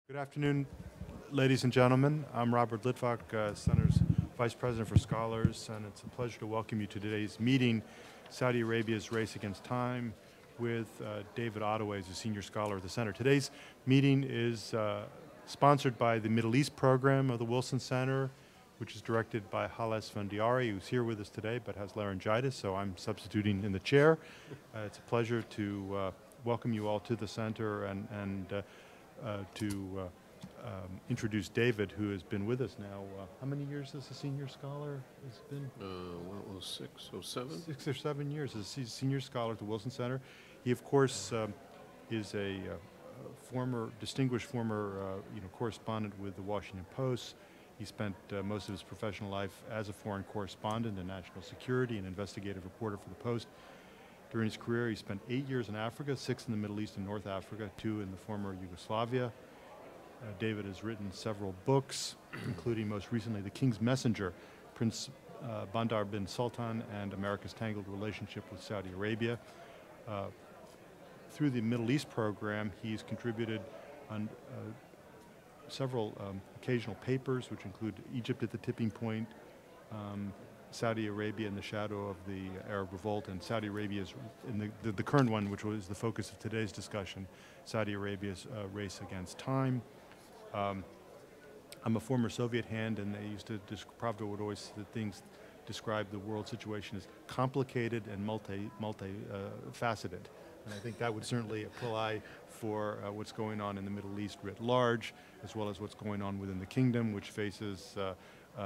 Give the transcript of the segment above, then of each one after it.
Good afternoon, ladies and gentlemen. I'm Robert Litvak, Center's Vice President for Scholars, and it's a pleasure to welcome you to today's meeting, Saudi Arabia's Race Against Time, with David Ottaway as a Senior Scholar at the Center. Today's meeting is sponsored by the Middle East program of the Wilson Center, which is directed by Hales Vandiari, who's here with us today but has laryngitis, so I'm substituting in the chair. It's a pleasure to welcome you all to the center and to introduce David, who has been with us now. How many years as a senior scholar has been? Well, it was 6 or 7. 6 or 7 years as a senior scholar at the Wilson Center. He, of course, is a distinguished former correspondent with the Washington Post. He spent most of his professional life as a foreign correspondent in national security and investigative reporter for the Post. During his career, he spent 8 years in Africa, 6 in the Middle East and North Africa, 2 in the former Yugoslavia. David has written several books, including most recently The King's Messenger, Prince Bandar bin Sultan and America's Tangled Relationship with Saudi Arabia. Through the Middle East program, he's contributed on several occasional papers, which include Egypt at the Tipping Point, Saudi Arabia in the shadow of the Arab revolt, and Saudi Arabia's, in the current one, which was the focus of today's discussion, Saudi Arabia's race against time. I'm a former Soviet hand, and they used to, Pravda would always describe the world situation as complicated and multi-faceted. And I think that would certainly apply for what's going on in the Middle East writ large, as well as what's going on within the kingdom, which faces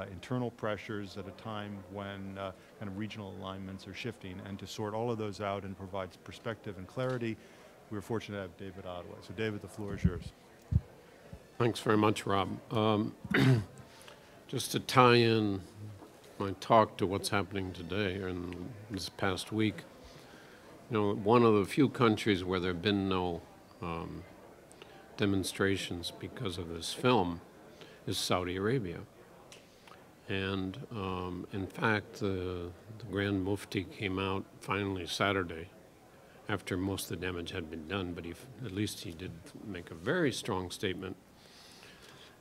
internal pressures at a time when kind of regional alignments are shifting. And to sort all of those out and provide perspective and clarity, we're fortunate to have David Ottaway. So David, the floor is yours. Thanks very much, Rob. Just to tie in my talk to what's happening today and this past week, one of the few countries where there have been no demonstrations because of this film is Saudi Arabia. And in fact, the Grand Mufti came out finally Saturday after most of the damage had been done, but at least he did make a very strong statement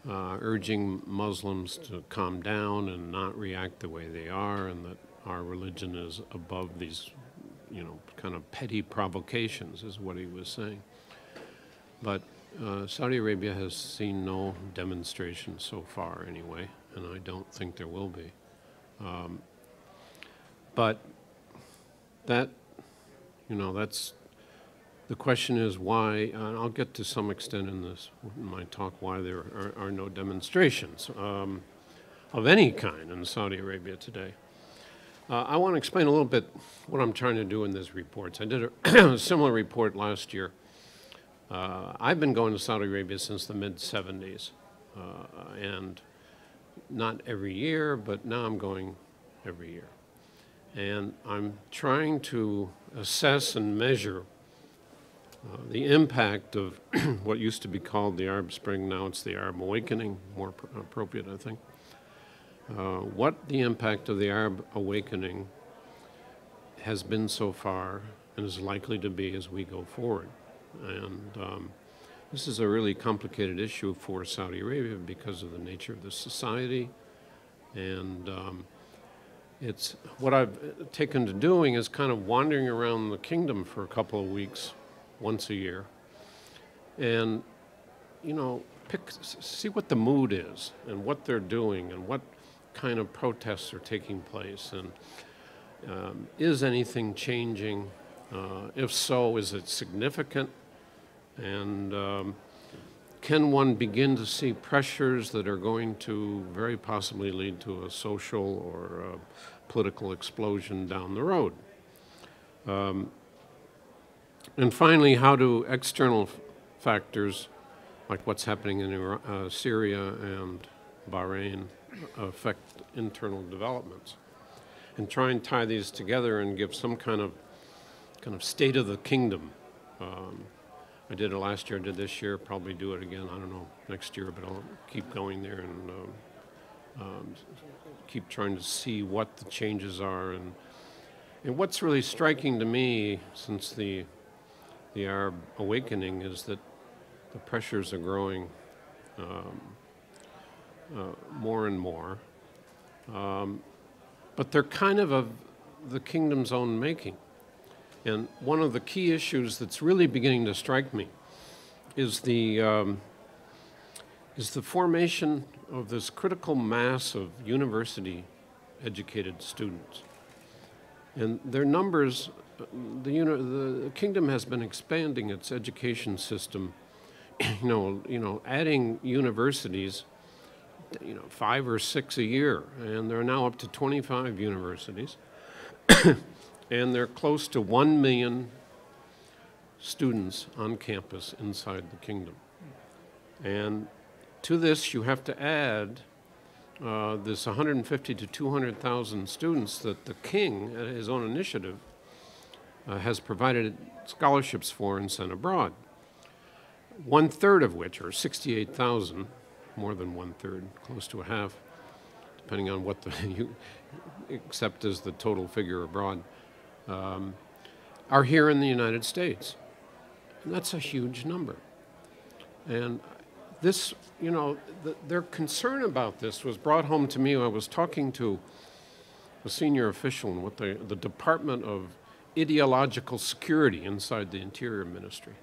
urging Muslims to calm down and not react the way they are, and that our religion is above these, kind of petty provocations, is what he was saying. But Saudi Arabia has seen no demonstrations so far anyway, and I don't think there will be. But that, that's, the question is why, and I'll get to some extent in my talk, why there are no demonstrations of any kind in Saudi Arabia today. I want to explain a little bit what I'm trying to do in these reports. I did a similar report last year. I've been going to Saudi Arabia since the mid-'70s, and not every year, but now I'm going every year. And I'm trying to assess and measure the impact of what used to be called the Arab Spring, now it's the Arab Awakening, more appropriate, I think. What the impact of the Arab Awakening has been so far and is likely to be as we go forward. And this is a really complicated issue for Saudi Arabia because of the nature of the society. And it's what I've taken to doing is kind of wandering around the kingdom for a couple of weeks, once a year, and see what the mood is and what they're doing and what kind of protests are taking place, and is anything changing? If so, is it significant? And can one begin to see pressures that are going to very possibly lead to a social or a political explosion down the road? And finally, how do external factors, like what's happening in Syria and Bahrain, affect internal developments? And try and tie these together and give some kind of state of the kingdom. I did it last year, I did this year, probably do it again, I don't know, next year, but I'll keep going there and keep trying to see what the changes are. And what's really striking to me since the Arab Awakening is that the pressures are growing more and more. But they're kind of the kingdom's own making. And one of the key issues that's really beginning to strike me is the formation of this critical mass of university-educated students. And their numbers, the kingdom has been expanding its education system, adding universities, 5 or 6 a year, and they're now up to 25 universities. And they're close to 1 million students on campus inside the kingdom. And to this, you have to add this 150 to 200,000 students that the king, at his own initiative, has provided scholarships for and sent abroad. 1/3 of which, or 68,000, more than 1/3, close to a half, depending on what you accept as the total figure abroad, are here in the United States. And that's a huge number. And this, their concern about this was brought home to me. I was talking to a senior official in the Department of Ideological Security inside the Interior Ministry.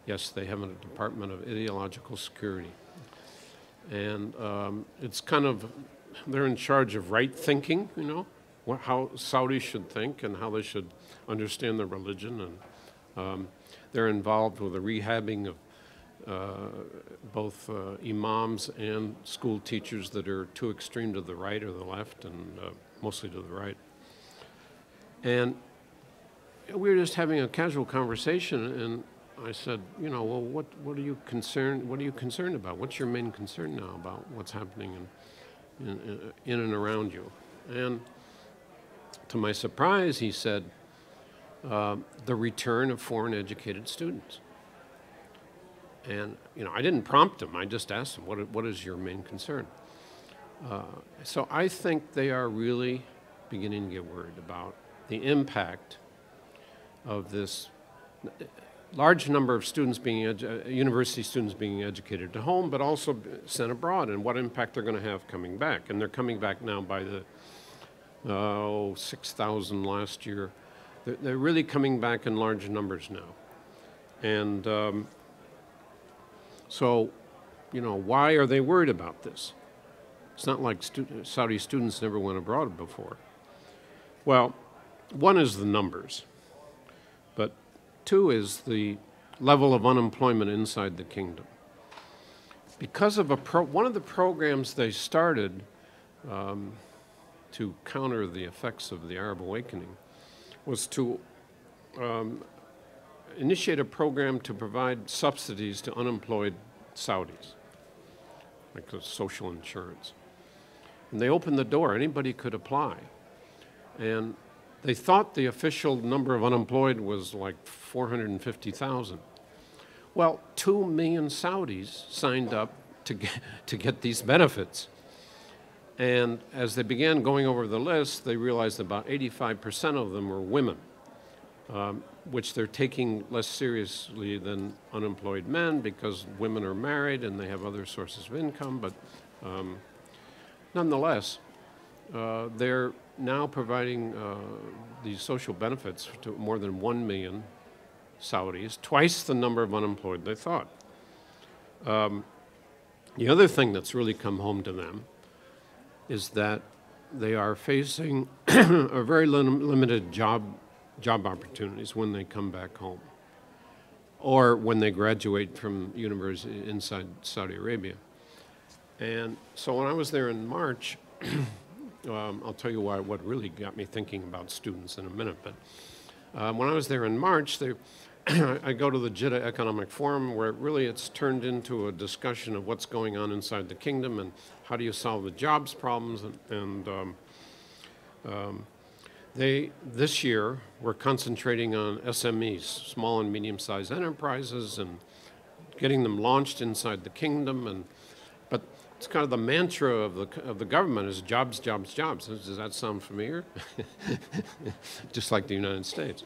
Yes, they have a Department of Ideological Security. And it's kind of, they're in charge of right thinking, how Saudis should think and how they should understand their religion. And they're involved with the rehabbing of both imams and school teachers that are too extreme to the right or the left, and mostly to the right. And we were just having a casual conversation, and I said, well, what are you concerned about? What's your main concern now about what's happening in and around you? And to my surprise, he said, the return of foreign educated students. And, I didn't prompt him. I just asked him, what is your main concern? So I think they are really beginning to get worried about the impact of this large number of students university students being educated at home, but also sent abroad, and what impact they're going to have coming back. And they're coming back now by the 6,000 last year. They're really coming back in large numbers now. And so, why are they worried about this? It's not like Saudi students never went abroad before. Well, one is the numbers, but two is the level of unemployment inside the kingdom. Because of one of the programs they started to counter the effects of the Arab awakening was to initiate a program to provide subsidies to unemployed Saudis, like a social insurance. And they opened the door. Anybody could apply. And they thought the official number of unemployed was like 450,000. Well, 2 million Saudis signed up to get these benefits. And as they began going over the list, they realized about 85% of them were women, which they're taking less seriously than unemployed men because women are married and they have other sources of income. But nonetheless, they're now providing these social benefits to more than 1 million Saudis, twice the number of unemployed they thought. The other thing that's really come home to them is that they are facing a very limited job opportunities when they come back home or when they graduate from university inside Saudi Arabia. And so when I was there in March, I'll tell you what really got me thinking about students in a minute, but when I was there in March, I go to the Jeddah Economic Forum where it's turned into a discussion of what's going on inside the kingdom and how do you solve the jobs problems. They, this year, were concentrating on SMEs, small and medium-sized enterprises, and getting them launched inside the kingdom. But it's kind of the mantra of the government is jobs, jobs, jobs. Does that sound familiar? Just like the United States.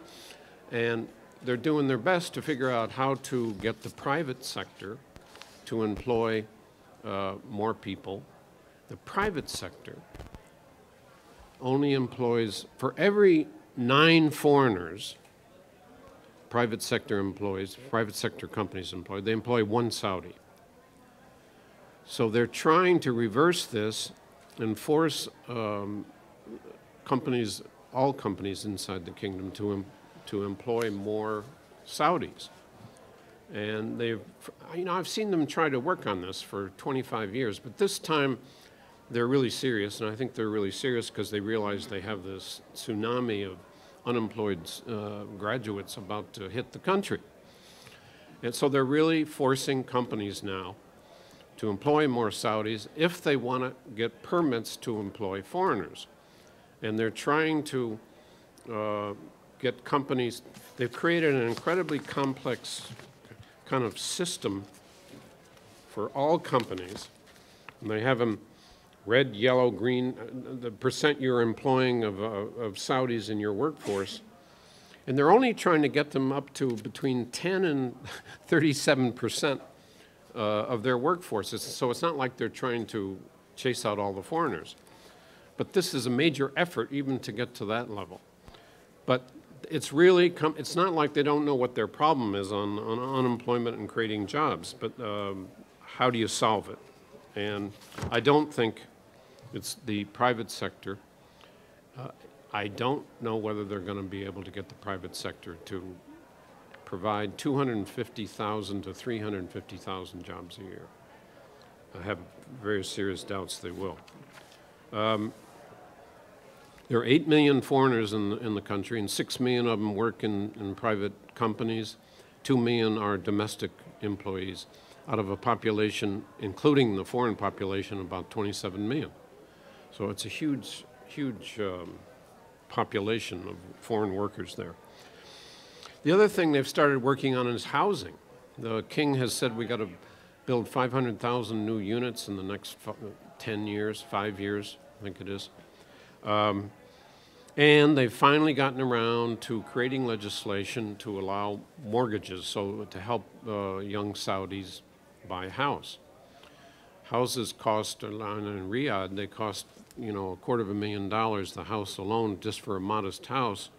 And they're doing their best to figure out how to get the private sector to employ more people. The private sector only employs, for every 9 foreigners, private sector companies employ, they employ 1 Saudi. So they're trying to reverse this and force companies, all companies inside the kingdom to employ more Saudis. And they've, I've seen them try to work on this for 25 years, but this time they're really serious, and I think they're really serious because they realize they have this tsunami of unemployed graduates about to hit the country. And so they're really forcing companies now to employ more Saudis if they want to get permits to employ foreigners. And they're trying to get companies, they've created an incredibly complex kind of system for all companies. And they have them red, yellow, green, the percent you're employing of Saudis in your workforce. And they're only trying to get them up to between 10 and 37% of their workforce. So it's not like they're trying to chase out all the foreigners. But this is a major effort even to get to that level. But it's really, it's not like they don't know what their problem is on unemployment and creating jobs, but how do you solve it? And I don't think it's the private sector. I don't know whether they're going to be able to get the private sector to provide 250,000 to 350,000 jobs a year. I have very serious doubts they will. There are 8 million foreigners in the country, and 6 million of them work in private companies. 2 million are domestic employees out of a population, including the foreign population, about 27 million. So it's a huge, huge population of foreign workers there. The other thing they've started working on is housing. The king has said we got to build 500,000 new units in the next 10 years, 5 years, I think it is. And they've finally gotten around to creating legislation to allow mortgages, so to help young Saudis buy a house. Houses cost, in Riyadh, they cost, $250,000, the house alone, just for a modest house.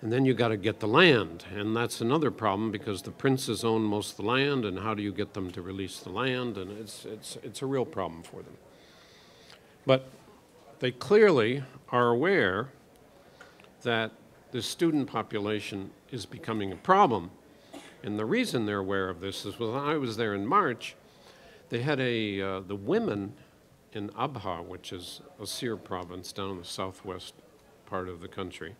And then you got to get the land, and that's another problem because the princes own most of the land, and how do you get them to release the land? And it's a real problem for them. But they clearly are aware that the student population is becoming a problem. And the reason they're aware of this is when I was there in March, they had the women in Abha, which is a Syria province down in the southwest part of the country,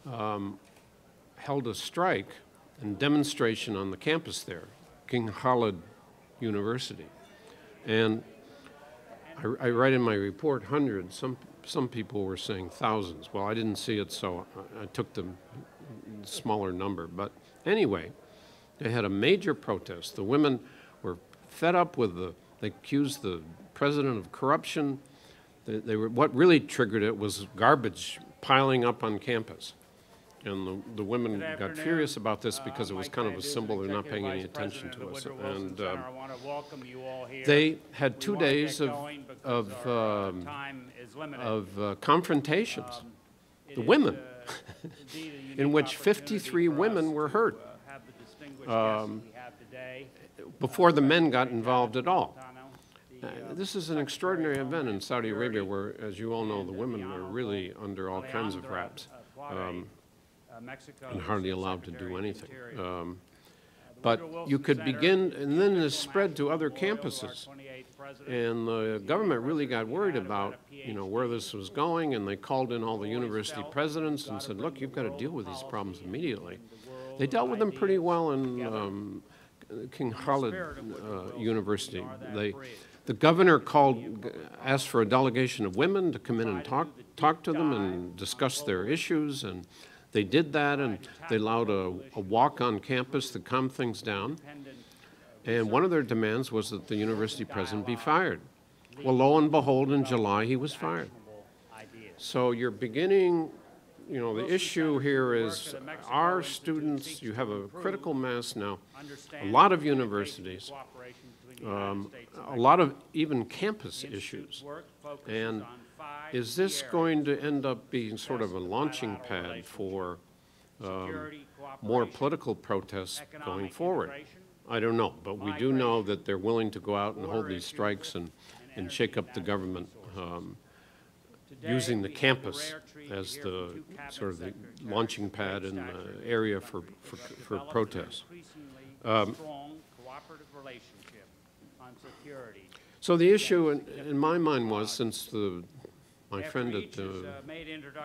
held a strike and demonstration on the campus there, King Khalid University. And I write in my report hundreds, some people were saying thousands. Well, I didn't see it, so I took the smaller number. But anyway, they had a major protest. The women were fed up with they accused the president of corruption. What really triggered it was garbage piling up on campus. And the women got furious about this because it was kind of a symbol they're not paying any attention to us. And they had 2 days of confrontations, the women, in which 53 women were hurt before the men got involved at all. This is an extraordinary event in Saudi Arabia where, as you all know, the women are really under all kinds of raps. And hardly allowed to do anything. But you could begin, and then this spread to other campuses. And the government really got worried about, where this was going, and they called in all the university presidents and said, look, you've got to deal with these problems immediately. They dealt with them pretty well in King Khalid University. The governor asked for a delegation of women to come in and talk to them and discuss their issues, and they did that, and they allowed a walk on campus to calm things down. And one of their demands was that the university president be fired. Well, lo and behold, in July, he was fired. So you're beginning you know, the issue here is our students, you have a critical mass now, a lot of universities, a lot of even campus issues. And is this going to end up being sort of a launching pad for more political protests going forward? I don't know, but we do know that they're willing to go out and hold these strikes and shake up the government, using the campus as the sort of the launching pad and the area for protests. So the issue in my mind was, since my friend at the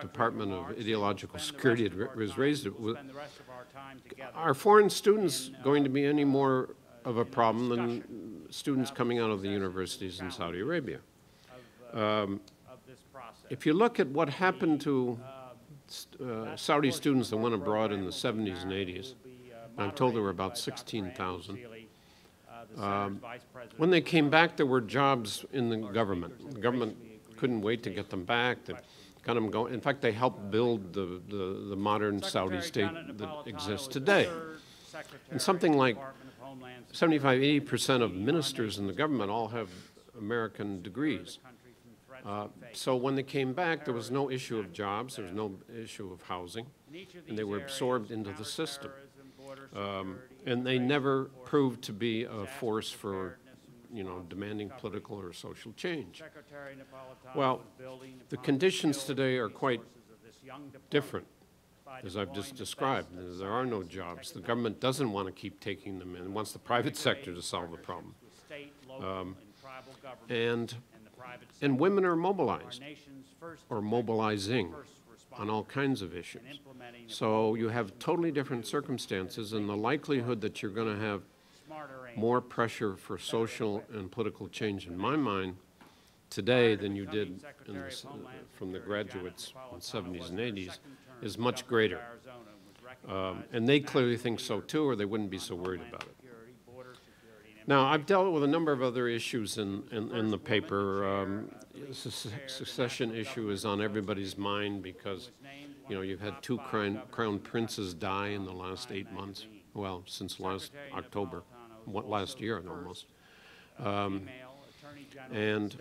Department of Ideological Security has raised it, are foreign students going to be any more of a problem than students coming out of the universities in Saudi Arabia? If you look at what happened to Saudi students that went abroad in the 70s and 80s, I'm told there were about 16,000. When they came back, there were jobs in the government. The government couldn't wait to get them back. They got them going. In fact, they helped build the modern Saudi state that exists today. And something like 75, 80% of ministers in the government all have American degrees. So when they came back, there was no issue of jobs, there was no issue of housing, and they were absorbed into the system. And they never proved to be a force for, you know, demanding political or social change. Well, the conditions today are quite different, as I've just described. There are no jobs. The government doesn't want to keep taking them in. It wants the private sector to solve the problem. And women are mobilized, or mobilizing, on all kinds of issues. So you have totally different circumstances, and the likelihood that you're going to have more pressure for social and political change, in my mind, today than you did from the graduates in the 70s and 80s is much greater. And they clearly think so too, or they wouldn't be so worried about it. Now, I've dealt with a number of other issues in the paper. Succession issue is on everybody's mind because, you know, you've had two crown princes die in the last 8 months. Well, since last October, last year almost. And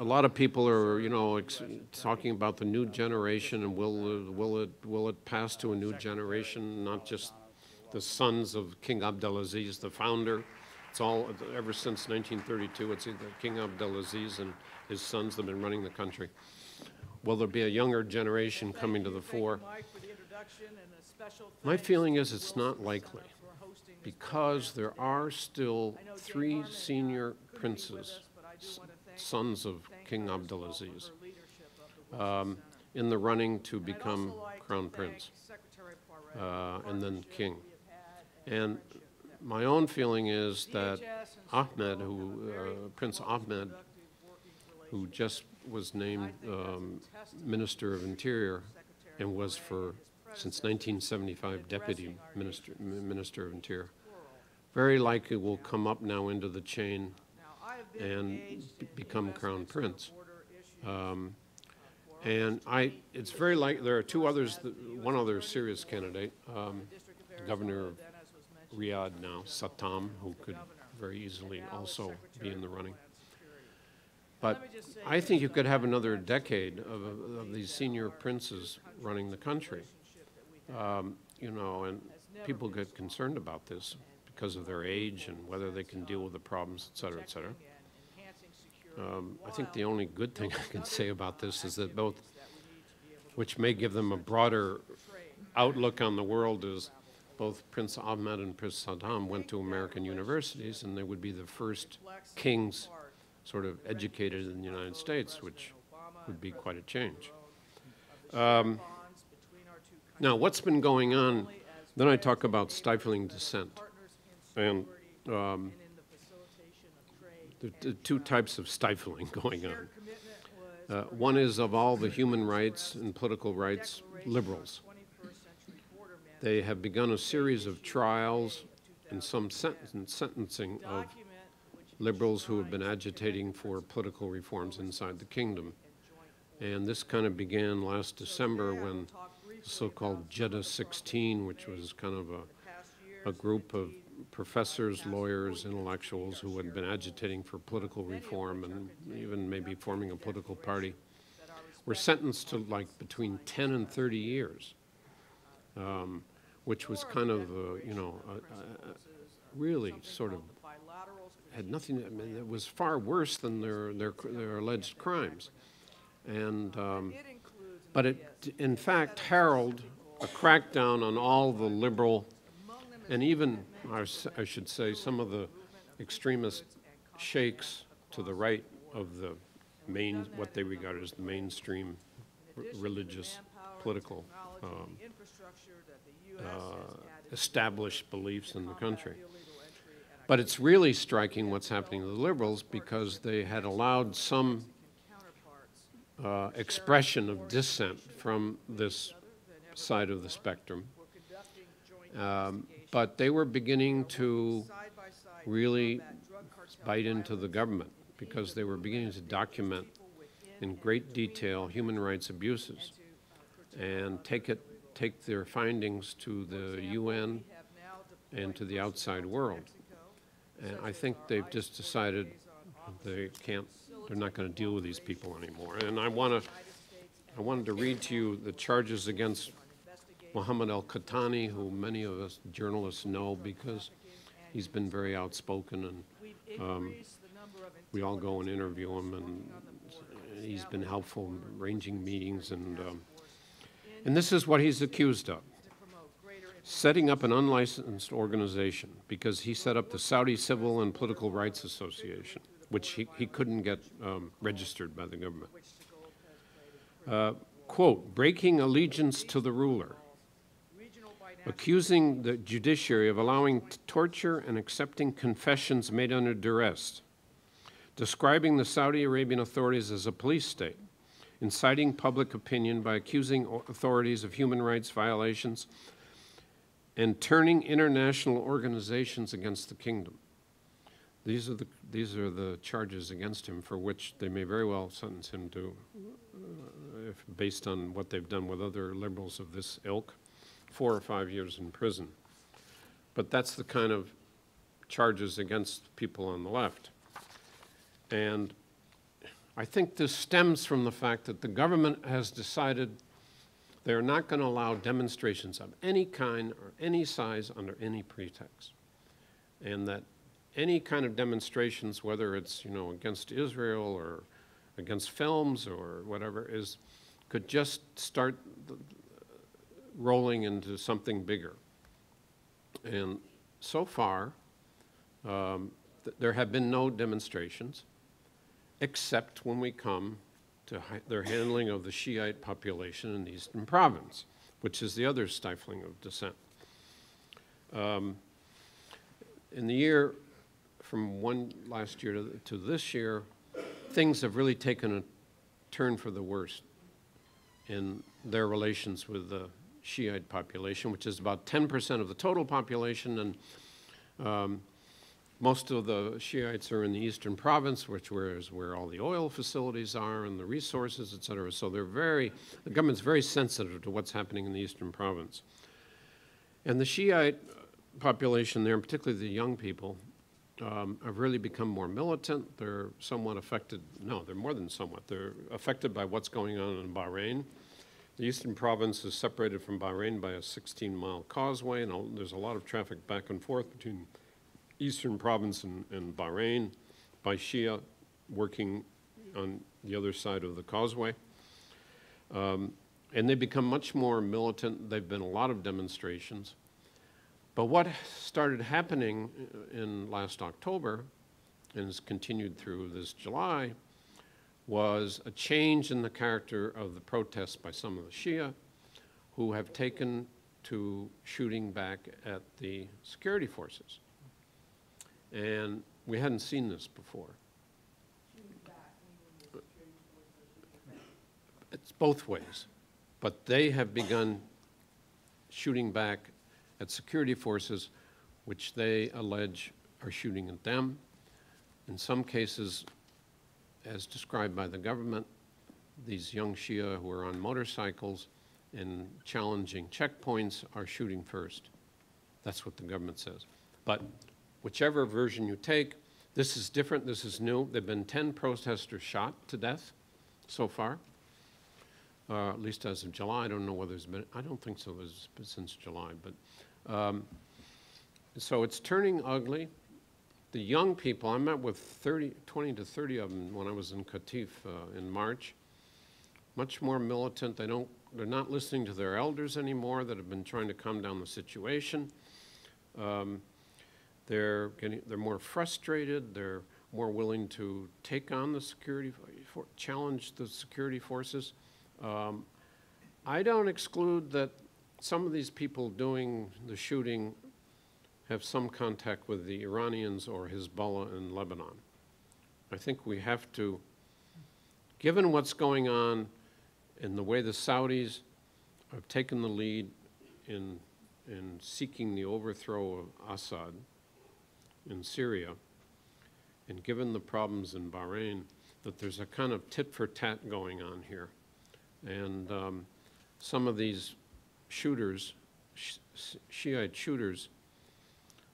a lot of people are, you know, talking about the new generation, and will it pass to a new generation, not just the sons of King Abdulaziz, the founder. It's all, ever since 1932, it's either King Abdulaziz and his sons that have been running the country. Will there be a younger generation coming to the fore? My feeling is it's not likely, because there are still 3 senior princes, sons of King Abdulaziz, in the running to become crown prince and then king. And my own feeling is that Ahmed, Prince Ahmed, who just was named Minister of Interior and was since 1975 Deputy Minister of Interior, very likely will come up now into the chain and become Crown Prince. And it's very likely, there are 2 others, one other serious candidate, Governor of Riyadh now, Satam, who could very easily also be in the running. But I think you could have another decade of these senior princes running the country. You know, and people get concerned about this because of their age and whether they can deal with the problems, et cetera, et cetera. I think the only good thing I can say about this is that both, which may give them a broader outlook on the world, is both Prince Ahmed and Prince Saddam went to American universities, and they would be the first kings sort of educated in the United States, which would be quite a change. Now, what's been going on, then I talk about stifling dissent. And the 2 types of stifling going on. One is of all the human rights and political rights, liberals. They have begun a series of trials and some sentencing of liberals who have been agitating for political reforms inside the kingdom. And this kind of began last December when the so-called Jeddah 16, which was kind of a group of professors, lawyers, intellectuals who had been agitating for political reform and even maybe forming a political party, were sentenced to like between 10 and 30 years, which was kind of, really sort of had nothing, I mean, it was far worse than their alleged crimes. And, but it, in fact, heralded a crackdown on all the liberal, and even, I should say, some of the extremist sheikhs to the right of the main, what they regard as the mainstream religious, political, established beliefs in the country. But it's really striking what's happening to the liberals because they had allowed some expression of dissent from this side of the spectrum. But they were beginning to really bite into the government because they were beginning to document in great detail human rights abuses and take their findings to the UN and to the outside world. And I think they've just decided they're not going to deal with these people anymore. And I wanted to read to you the charges against Mohammed al-Qahtani, who many of us journalists know because he's been very outspoken, and we all go and interview him, and he's been helpful in arranging meetings, and this is what he's accused of. Setting up an unlicensed organization, because he set up the Saudi Civil and Political Rights Association, which he couldn't get registered by the government. Quote, breaking allegiance to the ruler, accusing the judiciary of allowing torture and accepting confessions made under duress, describing the Saudi Arabian authorities as a police state, inciting public opinion by accusing authorities of human rights violations, and turning international organizations against the kingdom. These are the charges against him for which they may very well sentence him to, based on what they've done with other liberals of this ilk, 4 or 5 years in prison. But that's the kind of charges against people on the left. And I think this stems from the fact that the government has decided they're not going to allow demonstrations of any kind or any size under any pretext. And that any kind of demonstrations, whether it's, against Israel or against films or whatever, could just start rolling into something bigger. And so far, there have been no demonstrations, except when we come to their handling of the Shiite population in the Eastern Province, which is the other stifling of dissent. In the year from last year to this year, things have really taken a turn for the worst in their relations with the Shiite population, which is about 10% of the total population, and most of the Shiites are in the Eastern Province, which is where all the oil facilities are and the resources, et cetera. So the government's very sensitive to what's happening in the Eastern Province. And the Shiite population there, and particularly the young people, have really become more militant. They're somewhat affected, no, they're more than somewhat. They're affected by what's going on in Bahrain. The Eastern Province is separated from Bahrain by a 16-mile causeway, and there's a lot of traffic back and forth between Eastern Province and Bahrain by Shia working on the other side of the causeway. And they've become much more militant. There've been a lot of demonstrations. But what started happening in last October and has continued through this July was a change in the character of the protests by some of the Shia who have taken to shooting back at the security forces. And we hadn't seen this before. It's both ways. But they have begun shooting back at security forces, which they allege are shooting at them. In some cases, as described by the government, these young Shia who are on motorcycles and challenging checkpoints are shooting first. That's what the government says. But whichever version you take, this is different, this is new. There have been 10 protesters shot to death so far, at least as of July. I don't know whether there's been, I don't think so, it was since July. But so it's turning ugly. The young people, I met with 20 to 30 of them when I was in Qatif in March. Much more militant. They're not listening to their elders anymore that have been trying to calm down the situation. They're more frustrated. They're more willing to take on the challenge the security forces. I don't exclude that some of these people doing the shooting have some contact with the Iranians or Hezbollah in Lebanon. I think we have to, given what's going on and the way the Saudis have taken the lead in seeking the overthrow of Assad in Syria, and given the problems in Bahrain, that there's a kind of tit-for-tat going on here. And some of these shooters, Shiite shooters,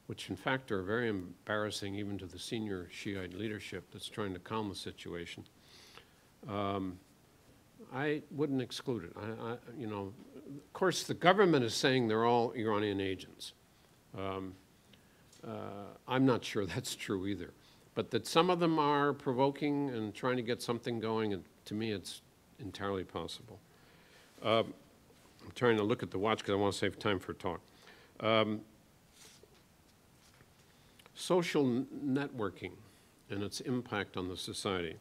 which in fact are very embarrassing even to the senior Shiite leadership that's trying to calm the situation, I wouldn't exclude it. You know, of course, the government is saying they're all Iranian agents. I'm not sure that's true either. But that some of them are provoking and trying to get something going, and to me it's entirely possible. I'm trying to look at the watch because I want to save time for talk. Social networking and its impact on the society.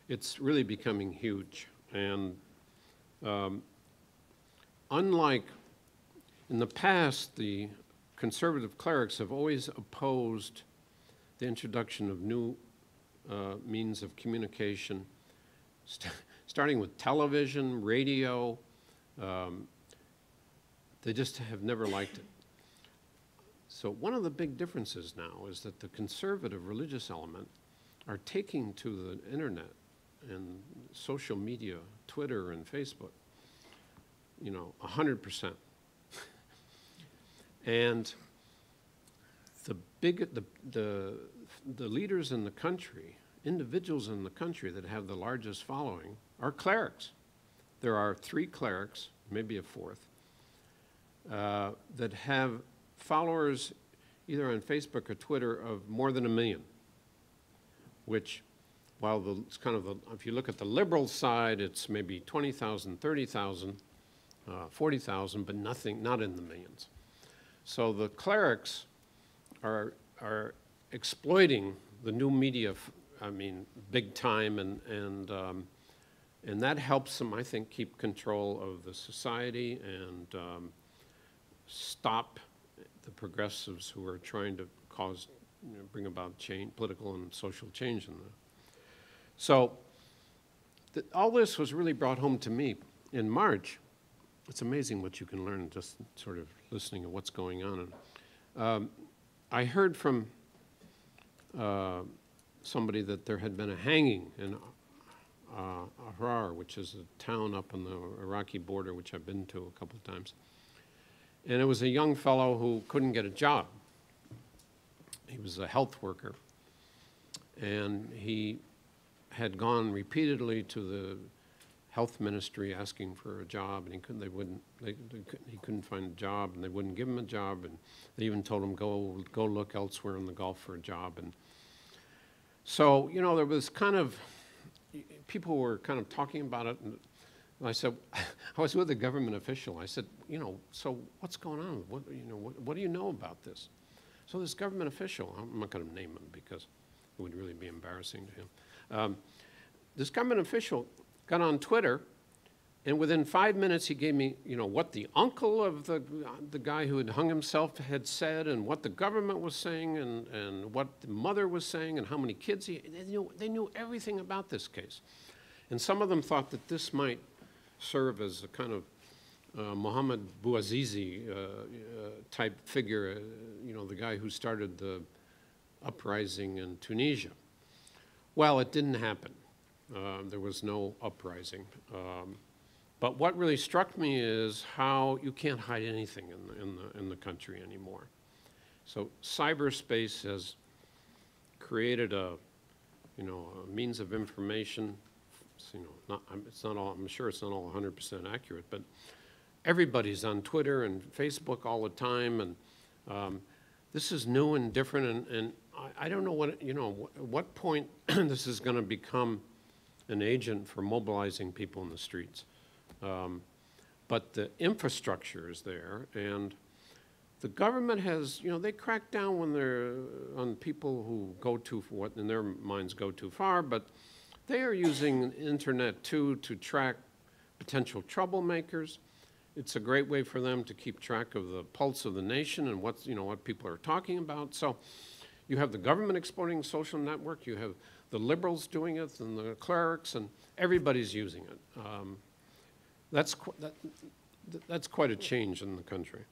It's really becoming huge. And unlike in the past, the conservative clerics have always opposed the introduction of new means of communication, starting with television, radio. They just have never liked it. So one of the big differences now is that the conservative religious element are taking to the internet and social media, Twitter and Facebook, you know, 100%. And the leaders in the country, individuals in the country that have the largest following are clerics. There are 3 clerics, maybe a 4th, that have followers either on Facebook or Twitter of more than 1 million, which, while it's kind of if you look at the liberal side, it's maybe 20,000, 30,000, 40,000, but not in the millions. So the clerics are exploiting the new media, big time, and that helps them, I think, keep control of the society and stop the progressives who are trying to bring about change, political and social change in the. So all this was really brought home to me in March. It's amazing what you can learn just sort of listening to what's going on. And, I heard from somebody that there had been a hanging in Ahrar, which is a town up on the Iraqi border, which I've been to a couple of times. And it was a young fellow who couldn't get a job. He was a health worker. And he had gone repeatedly to the health ministry asking for a job, and he couldn't find a job, and they wouldn't give him a job, and they even told him, go look elsewhere in the Gulf for a job. And so, you know, there was kind of, people were kind of talking about it, and I said, I was with a government official. I said, you know, so what's going on? What do you know about this? So this government official, I'm not going to name him because it would really be embarrassing to him. This government official got on Twitter, and within 5 minutes he gave me, you know, what the uncle of the guy who had hung himself had said, and what the government was saying, and what the mother was saying, and how many kids they knew everything about this case. And some of them thought that this might serve as a kind of Mohammed Bouazizi type figure, you know, the guy who started the uprising in Tunisia. Well, it didn't happen. There was no uprising. But what really struck me is how you can't hide anything in the country anymore. So cyberspace has created a means of information. I'm sure it's not all 100% accurate, but everybody's on Twitter and Facebook all the time, and this is new and different, and I don't know what point this is going to become an agent for mobilizing people in the streets. But the infrastructure is there, and the government has, they crack down when they're on people who go what in their minds go too far, but they are using the internet too to track potential troublemakers. It's a great way for them to keep track of the pulse of the nation and what people are talking about. So you have the government exploiting social network, you have the liberals doing it, and the clerics, and everybody's using it. That's quite a change in the country.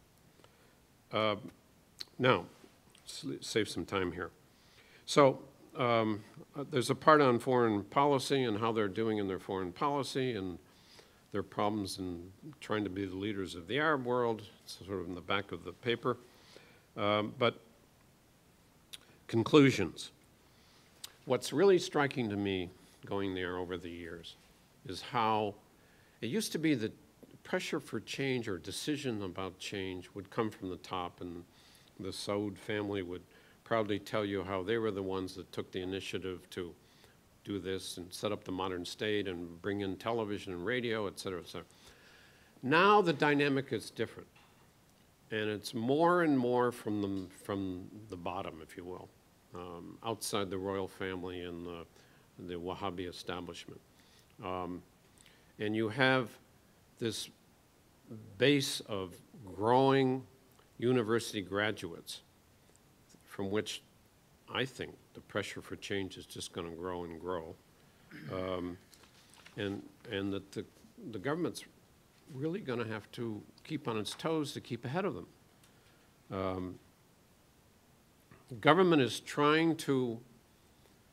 Now, save some time here. So there's a part on foreign policy and how they're doing in their foreign policy and their problems in trying to be the leaders of the Arab world. It's sort of in the back of the paper. But conclusions. What's really striking to me going there over the years is how it used to be that pressure for change or decision about change would come from the top, and the Saud family would proudly tell you how they were the ones that took the initiative to do this and set up the modern state and bring in television and radio, et cetera, et cetera. Now the dynamic is different, and it's more and more from the bottom, if you will, outside the royal family and the Wahhabi establishment. And you have this base of growing university graduates from which I think the pressure for change is just going to grow and grow. And that the government's really going to have to keep on its toes to keep ahead of them. The government is trying to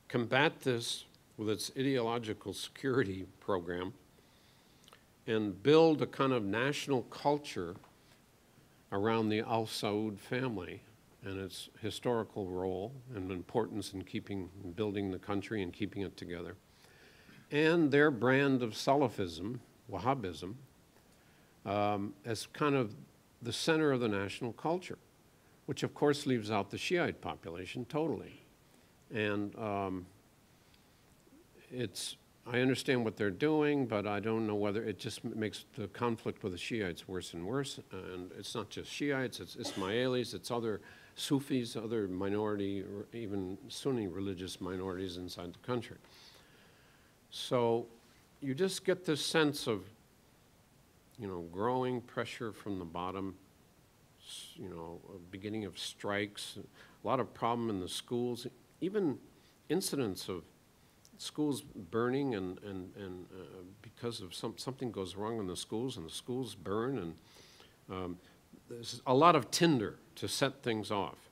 combat this with its ideological security program and build a kind of national culture around the Al Saud family and its historical role and importance in building the country and keeping it together, and their brand of Salafism, Wahhabism, as kind of the center of the national culture, which of course leaves out the Shiite population totally. And I understand what they're doing, but I don't know whether it just makes the conflict with the Shiites worse and worse. And it's not just Shiites, it's Ismailis, it's other Sufis, other minority, or even Sunni religious minorities inside the country. So you just get this sense of, growing pressure from the bottom, a beginning of strikes, a lot of problem in the schools, even incidents of schools burning and because of something goes wrong in the schools and the schools burn, and there's a lot of tinder to set things off.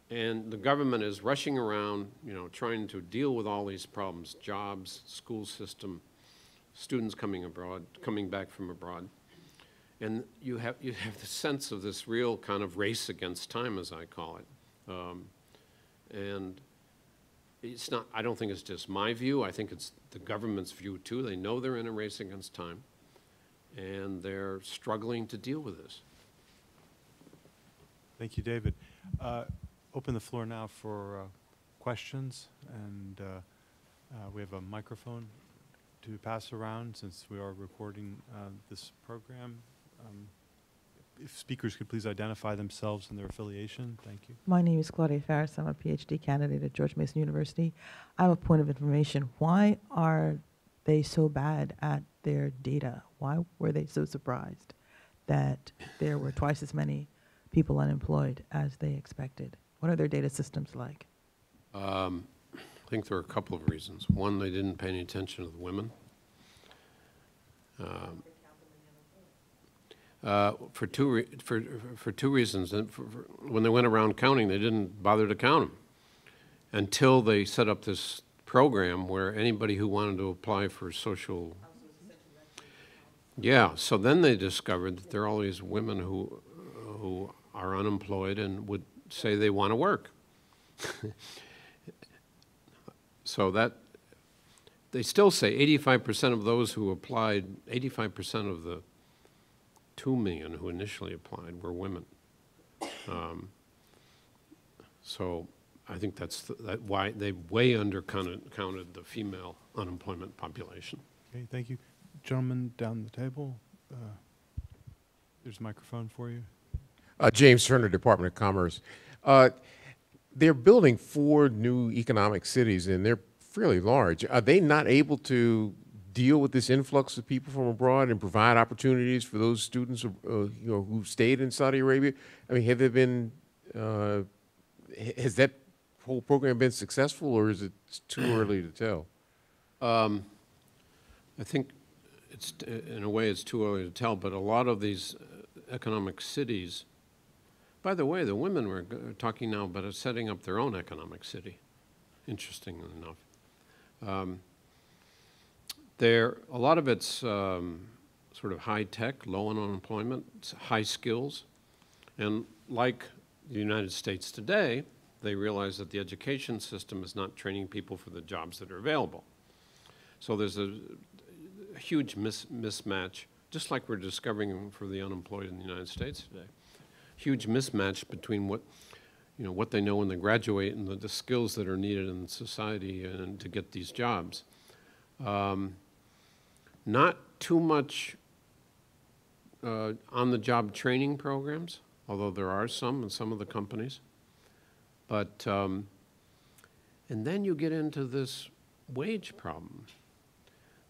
And the government is rushing around, trying to deal with all these problems, jobs, school system, students coming back from abroad. And you have the sense of this real kind of race against time, as I call it. And it's not, I don't think it's just my view. I think it's the government's view too. They know they're in a race against time, and they're struggling to deal with this. Thank you, David. Open the floor now for questions, and we have a microphone to pass around since we are recording this program. If speakers could please identify themselves and their affiliation. Thank you. My name is Claudia Farris. I'm a PhD candidate at George Mason University. I have a point of information. Why are they so bad at their data? Why were they so surprised that there were twice as many people unemployed as they expected? What are their data systems like? I think there are a couple of reasons. One, they didn't pay any attention to the women. For two reasons. When they went around counting, they didn't bother to count them until they set up this program where anybody who wanted to apply for social. Yeah, so then they discovered that there are all these women who are unemployed and would say they want to work. So that, they still say 85% of those who applied, 85% of the 2 million who initially applied were women. So I think that's why they way undercounted the female unemployment population. Okay, thank you. Gentleman down the table, there's a microphone for you. James Turner, Department of Commerce. They're building 4 new economic cities, and they're fairly large. Are they not able to deal with this influx of people from abroad and provide opportunities for those students, who stayed in Saudi Arabia? I mean, have there been? Has that whole program been successful, or is it too early to tell? I think it's, in a way, it's too early to tell, but a lot of these economic cities, by the way, the women were talking now about setting up their own economic city, interestingly enough. A lot of it's sort of high tech, low in unemployment, high skills, and like the United States today, they realize that the education system is not training people for the jobs that are available. So there's a huge mismatch, just like we're discovering for the unemployed in the United States today. Huge mismatch between what they know when they graduate and the skills that are needed in society and to get these jobs. Not too much on-the-job training programs, although there are some in some of the companies. But, and then you get into this wage problem.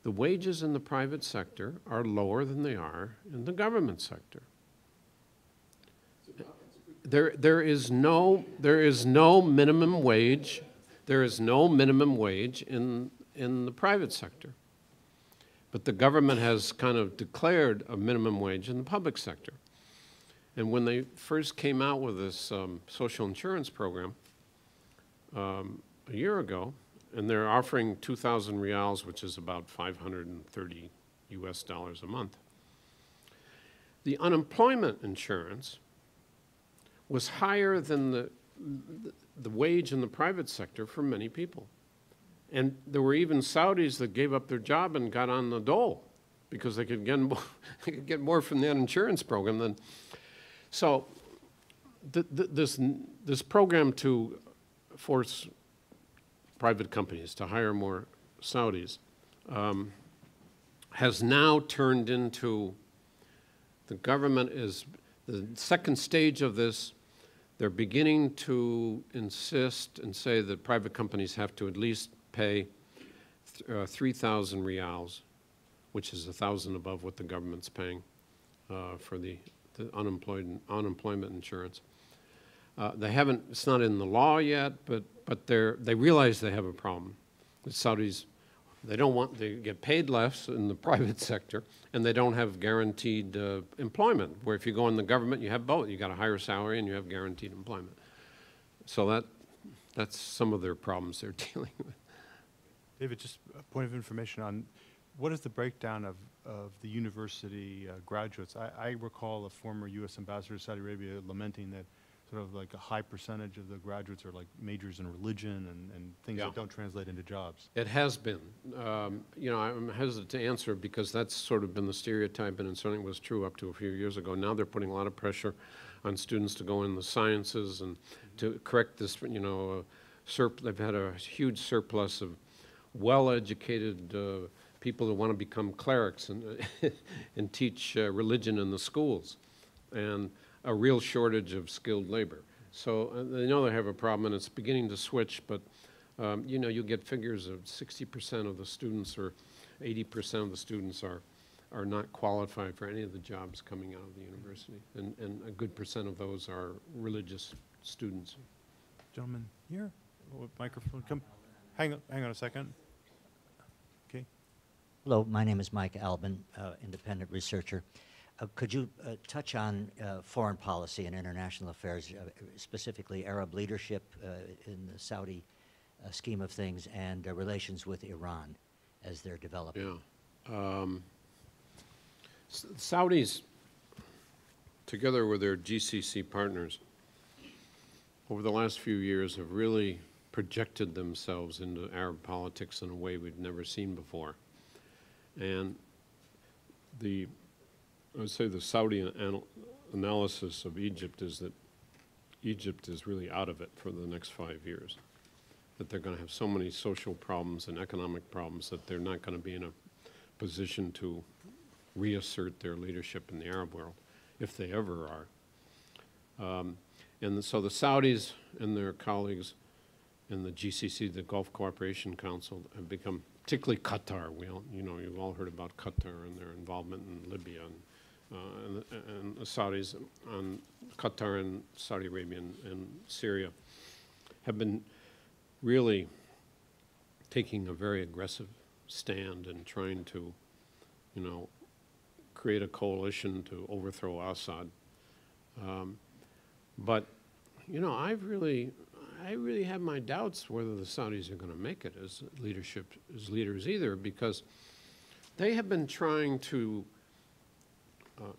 The wages in the private sector are lower than they are in the government sector. There is no minimum wage. There is no minimum wage in the private sector. But the government has kind of declared a minimum wage in the public sector. And when they first came out with this social insurance program a year ago, and they're offering 2,000 reals, which is about $530 US a month, the unemployment insurance was higher than the wage in the private sector for many people. And there were even Saudis that gave up their job and got on the dole because they could get more from that insurance program than. So this program to force private companies to hire more Saudis has now turned into, the government is, the second stage of this, they're beginning to insist and say that private companies have to at least pay 3,000 reals, which is 1,000 above what the government's paying for the unemployment insurance. They haven't, it's not in the law yet, but they realize they have a problem. The Saudis, they get paid less in the private sector, and they don't have guaranteed employment, where if you go in the government, you have both. You got a higher salary and you have guaranteed employment. So that's some of their problems they're dealing with. David, just a point of information on what is the breakdown of the university graduates? I recall a former U.S. ambassador to Saudi Arabia lamenting that sort of like a high percentage of the graduates are like majors in religion and things that don't translate into jobs. It has been. I'm hesitant to answer because that's sort of been the stereotype, and it certainly was true up to a few years ago. Now they're putting a lot of pressure on students to go in the sciences and to correct this, they've had a huge surplus of well-educated people who want to become clerics and teach religion in the schools, and a real shortage of skilled labor. So they know they have a problem, and it's beginning to switch, but you get figures of 60% of the students or 80% of the students are not qualified for any of the jobs coming out of the university, and a good percent of those are religious students. Gentlemen here, microphone, come, hang on a second. Okay. Hello, my name is Mike Albin, independent researcher. Could you touch on foreign policy and international affairs, specifically Arab leadership in the Saudi scheme of things and relations with Iran as they're developing? Yeah. Saudis, together with their GCC partners, over the last few years have really projected themselves into Arab politics in a way we've never seen before. And I would say the Saudi analysis of Egypt is that Egypt is really out of it for the next 5 years, that they're going to have so many social problems and economic problems that they're not going to be in a position to reassert their leadership in the Arab world, if they ever are. And so the Saudis and their colleagues in the GCC, the Gulf Cooperation Council, have become, particularly Qatar. You've all heard about Qatar and their involvement in Libya, and the Saudis, on Qatar and Saudi Arabia and Syria, have been really taking a very aggressive stand and trying to, create a coalition to overthrow Assad. But, I really have my doubts whether the Saudis are going to make it as leaders either, because they have been trying to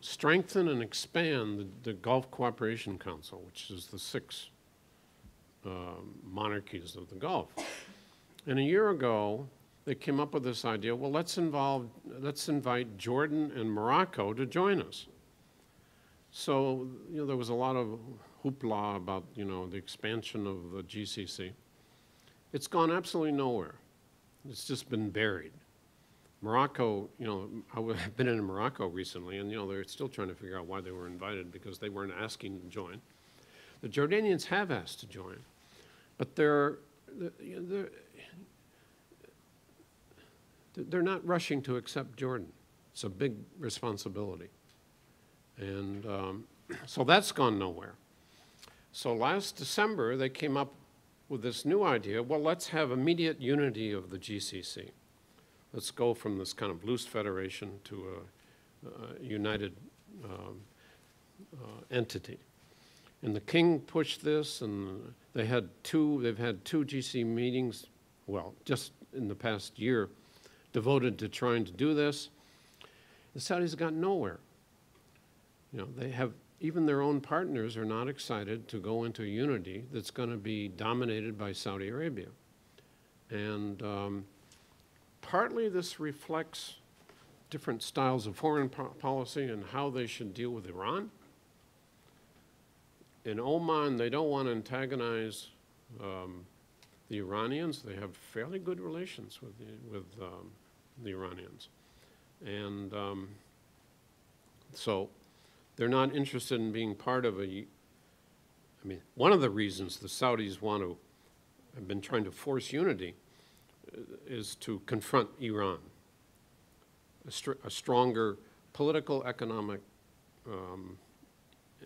strengthen and expand the Gulf Cooperation Council, which is the 6 monarchies of the Gulf. And a year ago, they came up with this idea, well, let's invite Jordan and Morocco to join us. So, there was a lot of hoopla about, the expansion of the GCC. It's gone absolutely nowhere. It's just been buried. Morocco, I've been in Morocco recently, and, they're still trying to figure out why they were invited, because they weren't asking to join. The Jordanians have asked to join, but they're not rushing to accept Jordan. It's a big responsibility. And so that's gone nowhere. So last December, they came up with this new idea, well, let's have immediate unity of the GCC. Let's go from this kind of loose federation to a united entity. And the king pushed this, and they've had two GCC meetings, well, just in the past year, devoted to trying to do this. The Saudis got nowhere. They have, even their own partners are not excited to go into a unity that's going to be dominated by Saudi Arabia. And partly this reflects different styles of foreign policy and how they should deal with Iran. In Oman, they don't want to antagonize the Iranians. They have fairly good relations with the Iranians. And so they're not interested in being part of one of the reasons the Saudis have been trying to force unity is to confront Iran, a stronger political, economic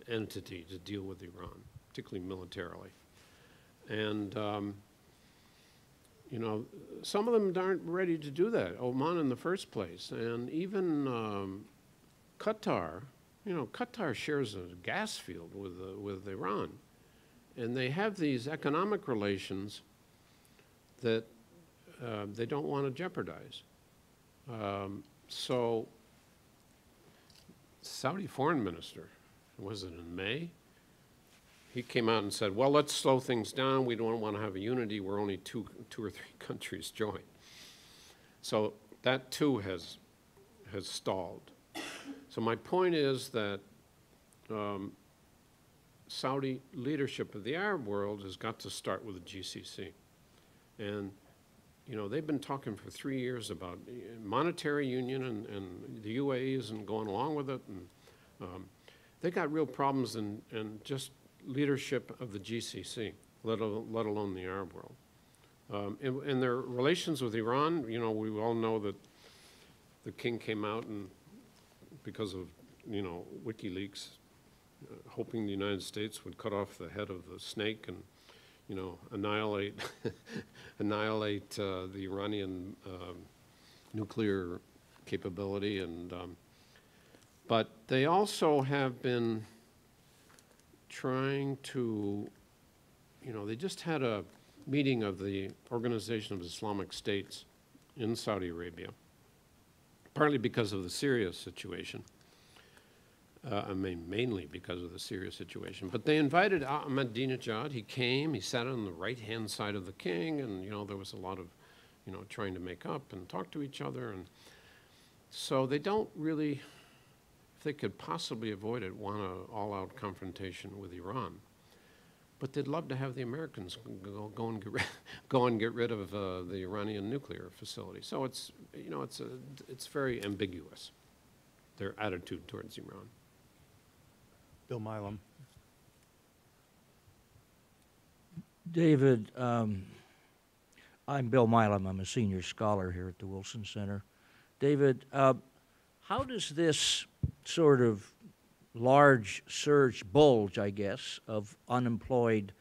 entity to deal with Iran, particularly militarily. And, some of them aren't ready to do that, Oman in the first place. And even Qatar, Qatar shares a gas field with Iran. And they have these economic relations that they don't want to jeopardize. So Saudi foreign minister, was it in May? He came out and said, well, let's slow things down. We don't want to have a unity where only two or three countries join. So that too has stalled. So my point is that Saudi leadership of the Arab world has got to start with the GCC. And they've been talking for 3 years about monetary union, and the UAE isn't going along with it. And they got real problems in just leadership of the GCC, let alone the Arab world. In their relations with Iran, we all know that the king came out and, because of, WikiLeaks, hoping the United States would cut off the head of the snake and, annihilate the Iranian nuclear capability. And but they also have been trying to, they just had a meeting of the Organization of Islamic States in Saudi Arabia, partly because of the Syria situation. I mean, mainly because of the Syria situation. But they invited Ahmadinejad. He came, he sat on the right-hand side of the king, and, you know, there was a lot of, you know, trying to make up and talk to each other. And so they don't really, if they could possibly avoid it, want an all-out confrontation with Iran. But they'd love to have the Americans go and get rid of the Iranian nuclear facility. So it's, you know, it's very ambiguous, their attitude towards Iran. Bill Milam. David, I'm Bill Milam. I'm a senior scholar here at the Wilson Center. David, how does this sort of large surge, bulge, I guess, of unemployed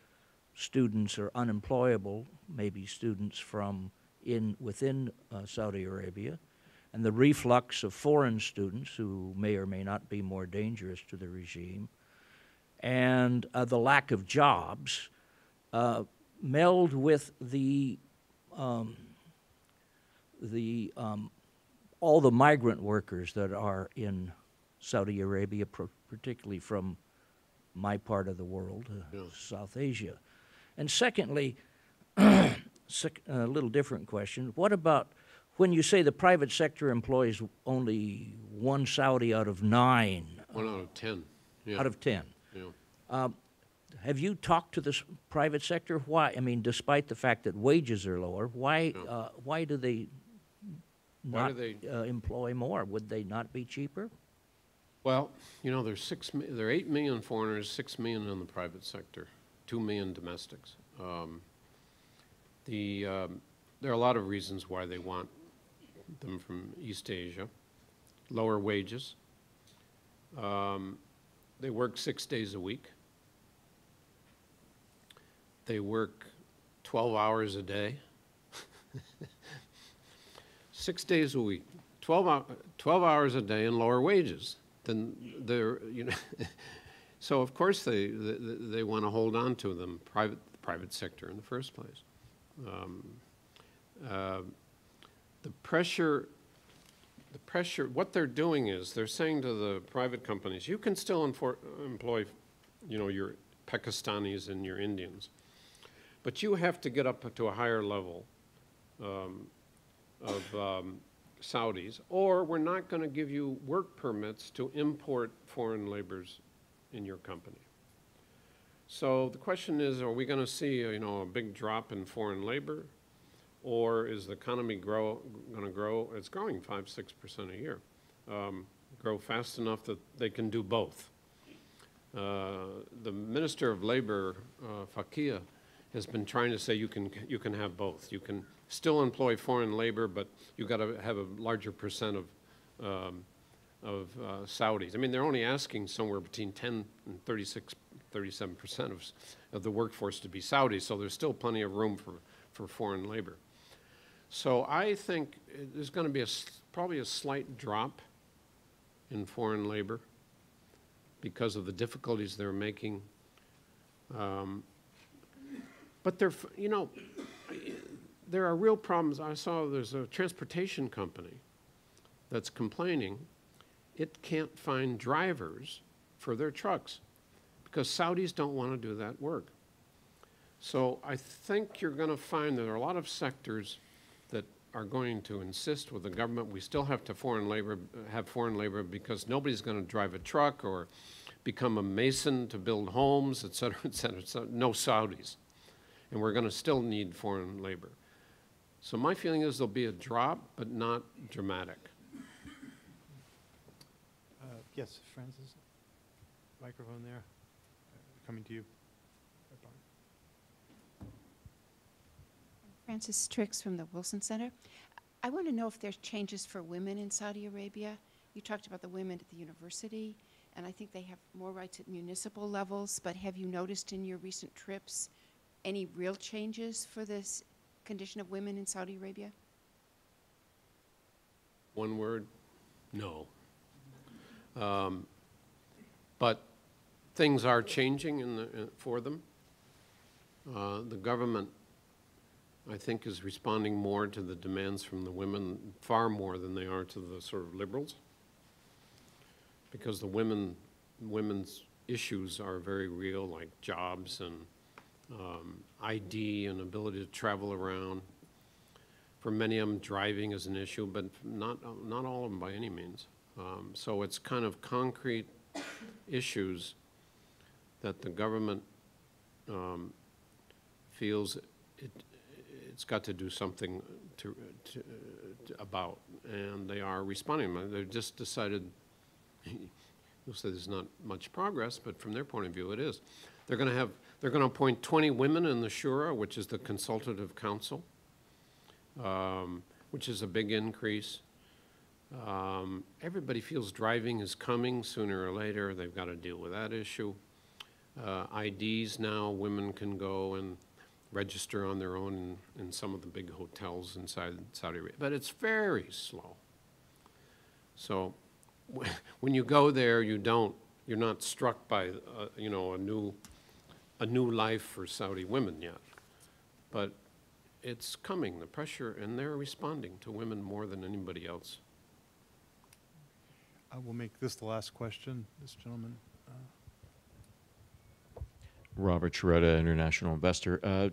students or unemployable, maybe students from within Saudi Arabia, and the reflux of foreign students who may or may not be more dangerous to the regime, and the lack of jobs, meld with all the migrant workers that are in Saudi Arabia, particularly from my part of the world, South Asia. And secondly, a little different question, what about when you say the private sector employs only 1 Saudi out of 9? 1 out of 10. Yeah. Out of 10. Yeah. Have you talked to the private sector? Why? I mean, despite the fact that wages are lower, why do they not employ more? Would they not be cheaper? Well, you know, there are 8 million foreigners, 6 million in the private sector, 2 million domestics. There are a lot of reasons why they want them from East Asia. Lower wages. They work 6 days a week. They work 12 hours a day. 6 days a week, 12 hours a day and lower wages. Then they're, you know, so of course they want to hold on to them, private sector in the first place. The pressure, what they're doing is they're saying to the private companies, you can still employ, you know, your Pakistanis and your Indians, but you have to get up to a higher level of Saudis, or we're not going to give you work permits to import foreign laborers in your company. So the question is, are we going to see, you know, a big drop in foreign labor, or is the economy going to grow? It's growing 5–6% a year. Grow fast enough that they can do both. The Minister of Labor, Fakia, has been trying to say you can have both. You can still employ foreign labor, but you've got to have a larger percent of Saudis. I mean, they're only asking somewhere between 10 and 37% of the workforce to be Saudis, so there's still plenty of room for foreign labor. So I think there's going to be probably a slight drop in foreign labor because of the difficulties they're making. But you know, there are real problems. I saw there's a transportation company that's complaining it can't find drivers for their trucks because Saudis don't want to do that work. So I think you're going to find that there are a lot of sectors that are going to insist with the government, we still have to have foreign labor because nobody's going to drive a truck or become a mason to build homes, et cetera, et cetera. So no Saudis. And we're going to still need foreign labor. So my feeling is there'll be a drop, but not dramatic. Yes, Francis, microphone there, coming to you. Francis Trix from the Wilson Center. I want to know if there's changes for women in Saudi Arabia. You talked about the women at the university, and I think they have more rights at municipal levels, but have you noticed in your recent trips any real changes for this condition of women in Saudi Arabia? One word, no. But things are changing for them. The government I think, is responding more to the demands from the women, far more than they are to the sort of liberals, because the women's issues are very real, like jobs and ID and ability to travel around. For many of them, driving is an issue, but not all of them by any means. So it's kind of concrete issues that the government feels it's got to do something about, and they are responding. They've just decided, you'll say there's not much progress, but from their point of view, it is. They're going to appoint 20 women in the Shura, which is the Consultative Council, which is a big increase. Everybody feels driving is coming sooner or later. They've got to deal with that issue. IDs now, women can go and register on their own in some of the big hotels inside Saudi Arabia, but it's very slow. So when you go there, you're not struck by you know, a new life for Saudi women yet, but it's coming, the pressure, and they're responding to women more than anybody else. I will make this the last question, this gentleman. Robert Sharetta, international investor.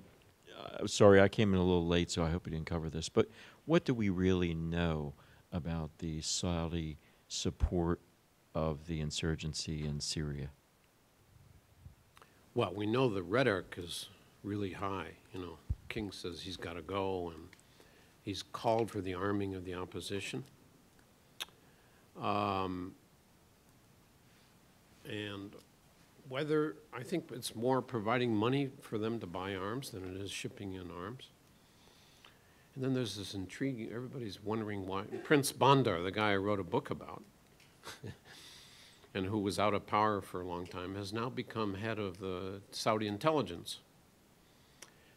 Sorry, I came in a little late, so I hope we didn't cover this. But what do we really know about the Saudi support of the insurgency in Syria? Well, we know the rhetoric is really high. You know, King says he's got to go, and he's called for the arming of the opposition. And whether, I think it's more providing money for them to buy arms than it is shipping in arms. And then there's this intrigue, everybody's wondering why. Prince Bandar, the guy I wrote a book about, and who was out of power for a long time, has now become head of the Saudi intelligence.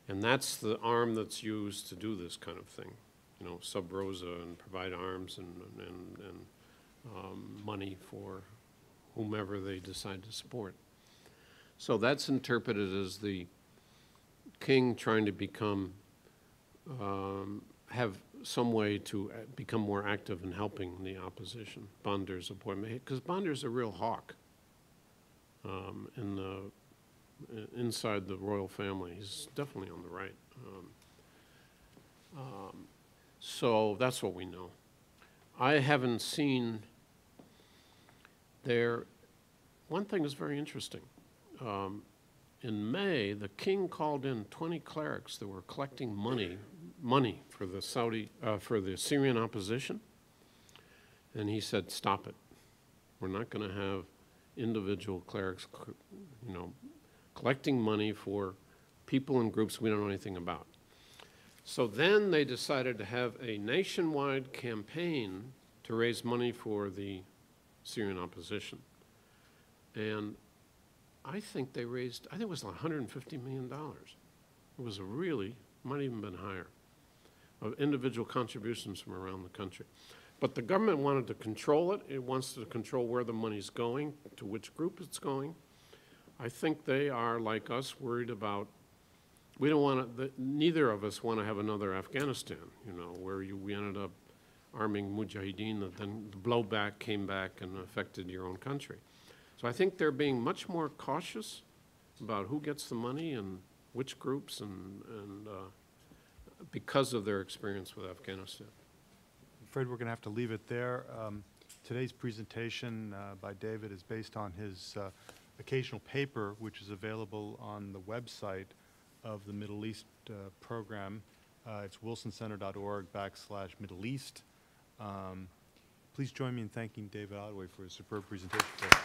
And that's the arm that's used to do this kind of thing, you know, sub rosa, and provide arms and money for whomever they decide to support. So that's interpreted as the king trying to become, have some way to become more active in helping the opposition. Bandar's appointment, because Bandar's a real hawk inside the royal family. He's definitely on the right. So that's what we know. I haven't seen there. One thing is very interesting. In May, the king called in 20 clerics that were collecting money for the for the Syrian opposition, and he said, "Stop it. We're not going to have individual clerics, you know, collecting money for people and groups we don't know anything about." So then they decided to have a nationwide campaign to raise money for the Syrian opposition, and I think they raised, I think it was $150 million. It was might even been higher, of individual contributions from around the country. But the government wanted to control it. It wants to control where the money's going, to which group it's going. I think they are, like us, worried about, we don't want to, neither of us want to have another Afghanistan, you know, where we ended up arming mujahideen, that then the blowback came back and affected your own country. So I think they're being much more cautious about who gets the money and which groups, and because of their experience with Afghanistan. I'm afraid we're going to have to leave it there. Today's presentation by David is based on his occasional paper, which is available on the website of the Middle East program. It's wilsoncenter.org/Middle East. Please join me in thanking David Ottaway for his superb presentation today.